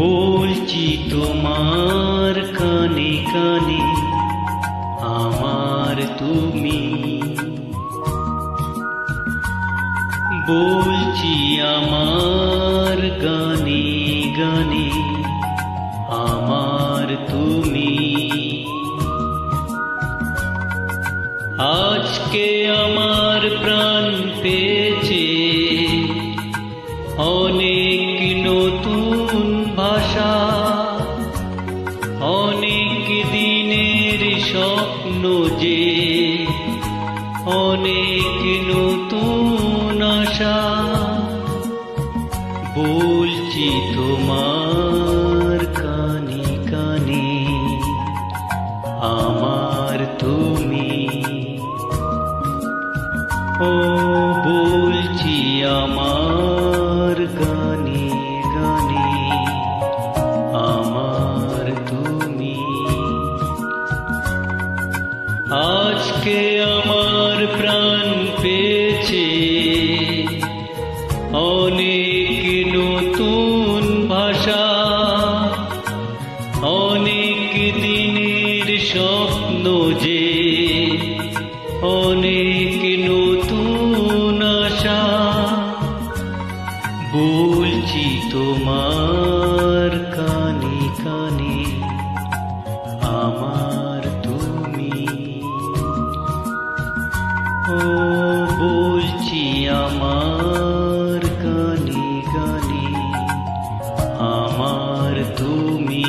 বলছি তোমার কানে কানে আমার তুমি, বলছি আমার গানে গানে আমার তুমি। আজকে আমার প্রাণ পেয়েছে অনেক নতুন ভাষা, অনেক দিনের স্বপ্ন যে অনেক নতুন আশা। বলছি তোমার কানে কানে আমার তুমি, ও বলছি আমার গানে গানে আমার তুমি। আজকে আমার প্রাণ পেয়েছে অনেক নতুন ভাষা, অনেক দিনের স্বপ্ন যে অনেক নতুন আশা। বলছি তোমার কানে কানে আমার তুমি, ও বলছি আমার গানে গানে আমার তুমি।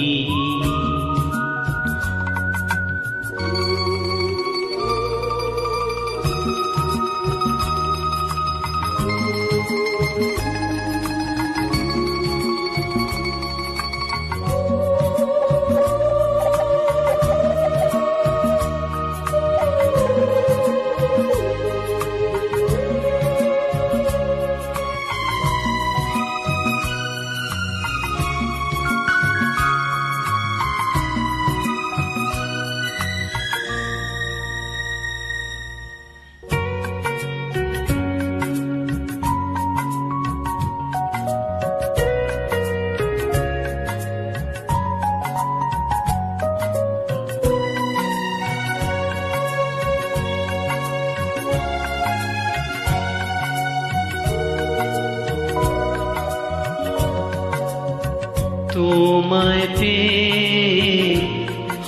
তোমায় পেয়ে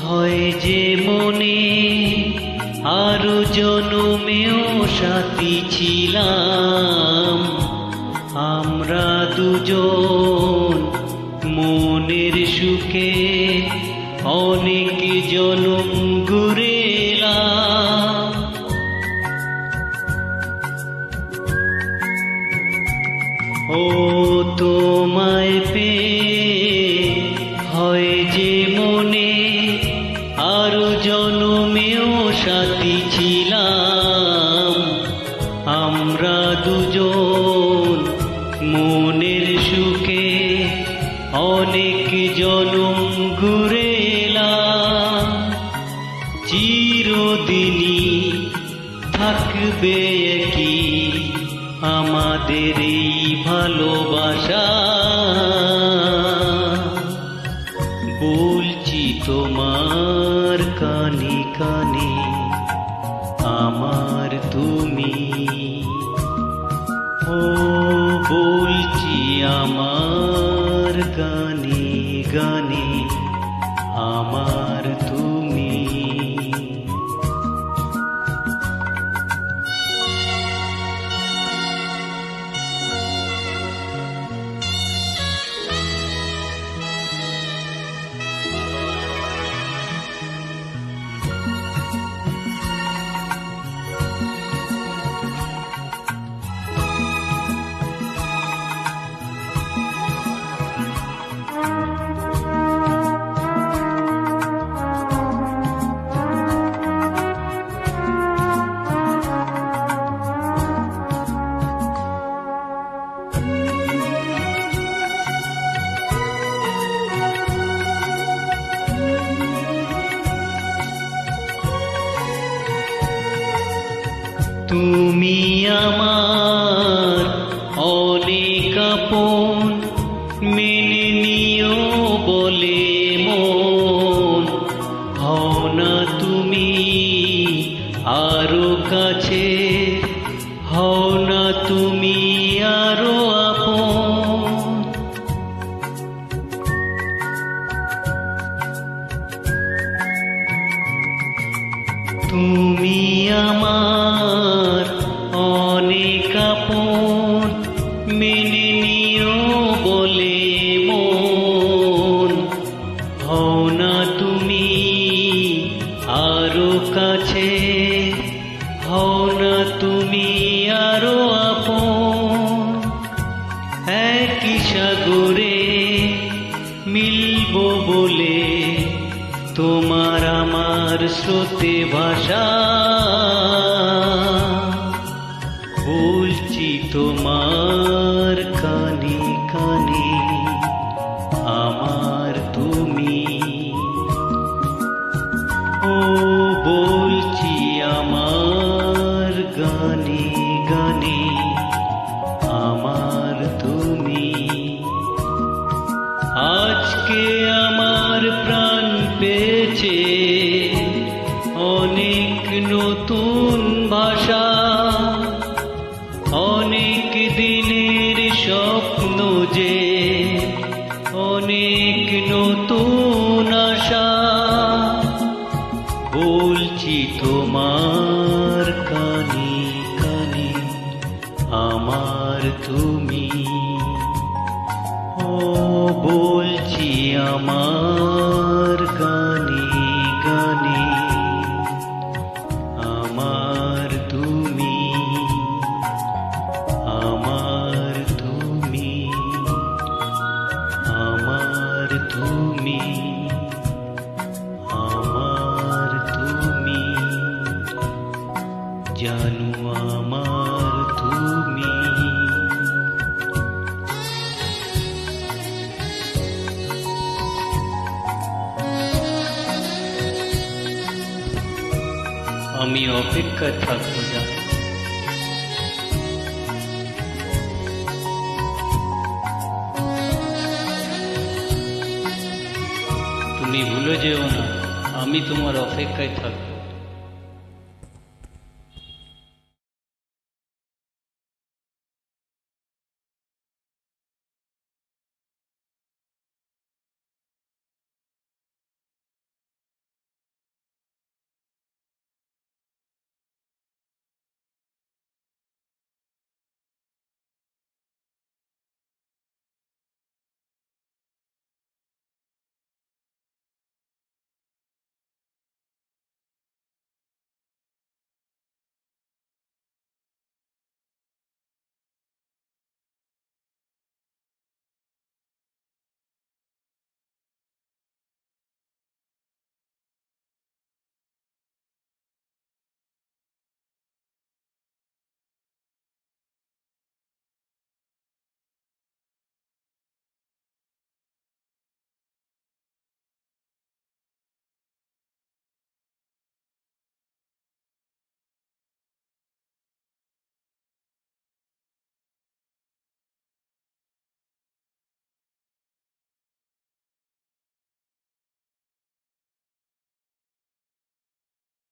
হয় যে মনে আরো জনমেও সাথী ছিলাম আমরা দুজন। মনের সুখে অনেক জনম ঘুরে এলাম, ও তোমায় পেয়ে হয় যে মনে আরো জনমেও সাথী ছিলাম আমরা দুজন। মনের সুখে অনেক জনম ঘুরে এলাম, চিরদিনই থাকবে কি আমাদের এই ভালোবাসা। বলছি তোমার কানে কানে আমার তুমি, ও বলছি আমার গানে গানে আমার তুমি। তুমি আরো আপন। তুমি আমার অনেক আপন, মেনে নিও বলে মন। হও না তুমি আরো কাছে, হও না তুমি আরো আপন। একই সাগরে মিলবো বলে তোমার আমার স্রোতে ভাষা। বলছি তোমার কানে কানে, আমার তুমি। ও বলছি আমার গানে গানে, আমার তুমি। আজকে আমার প্রাণ পেয়েছে অনেক নতুন ভাষা, অনেক দিনের স্বপ্ন যে অনেক নতুন আশা। বলছি তোমার কানে কানে, আমার তুমি। ও বলছি আমার গানে গানে, আমার তুমি, আমার তুমি, আমার তুমি, আমার তুমি, জানো আমার তুমি। আমি অপেক্ষায় থাকবো জানো। তুমি ভুলে যেও না, আমি তোমার অপেক্ষায় থাকবো।